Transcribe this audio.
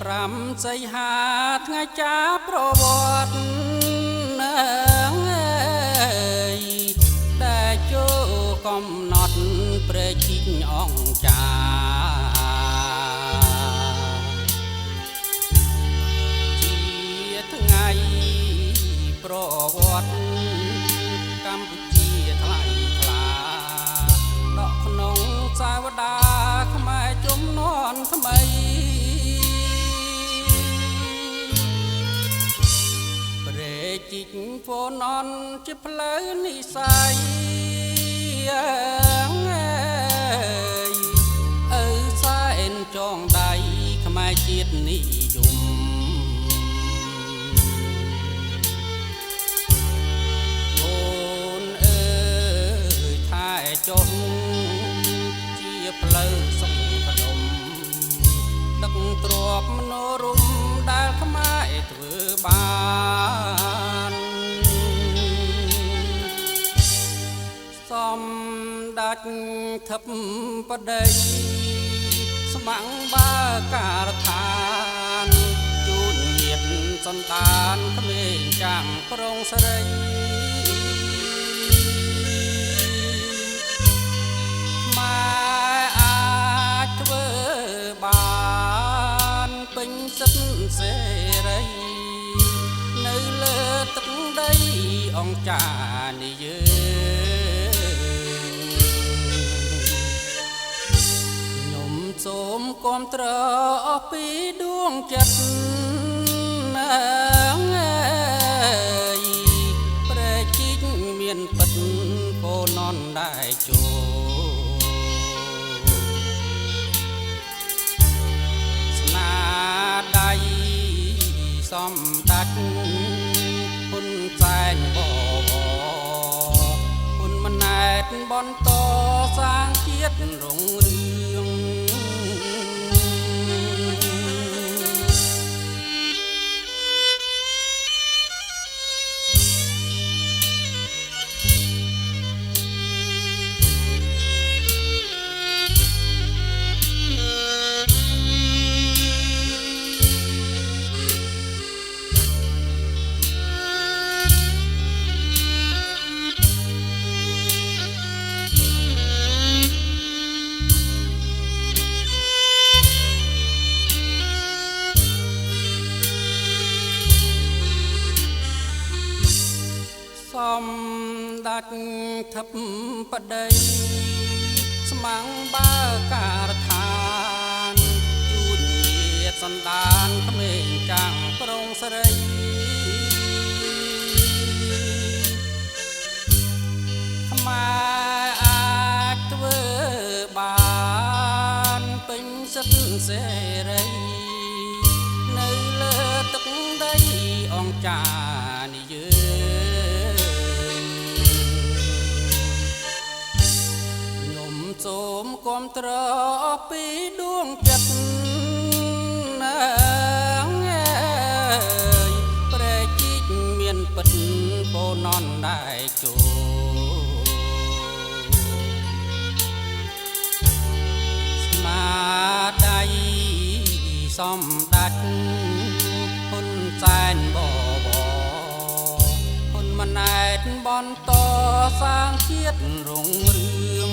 ប្រាំសីហាថ្ងៃចាប្រវត្តិតែចូលកំណត់ព្រះជីកអង្គចាជាថ្ងៃប្រវត្តិកម្ពុជាថ្លៃថ្លាដកក្នុងសាវតាខ្មែរជំនាន់ថ្មីព្រះជីកពនន់ជាផ្លូវនិស័យឪសែនចងដៃខ្មែរជាតិនិយមអូនអើយថែចុះជាផ្លូវសុខដុមដឹកទ្របមនោរម្យដែលខ្មែរធ្វើបានសំដាច់ធិបបតីស្មាំងបើការដ្ឋានជូនញាតិសន្តានក្មេងចាំក្រុងស្រីម៉ែអាចធ្វើបានពេញសិទ្ធិសេរីនៅលើទឹកដីអង្គចានេះយើងសូមគាំទ្រពីដួងចិត្តព្រះជីកមានពិតពនន់ដែរចូលស្នាដៃសំដាច់ហ៊ុនសែនបវរហ៊ុនម៉ាណែតបន្តសាងជាតិរុងរឿងសំដាច់ធិបបតីស្មាំងបើការដ្ឋានជូនញាតិសន្តានក្មេងចាំងក្រុងស្រីខ្មែរអាចធ្វើបានពេញសិទ្ធិសេរីនៅលើទឹកដីអង្គចានេះយើងសូមគាំទ្រពីដួងចិត្តព្រះជីកមានពិតពនន់ដែរចូលស្នាដៃសំដាច់ហ៊ុនសែនបវរហ៊ុនម៉ាណែតបន្តសាងជាតិរុងរឿង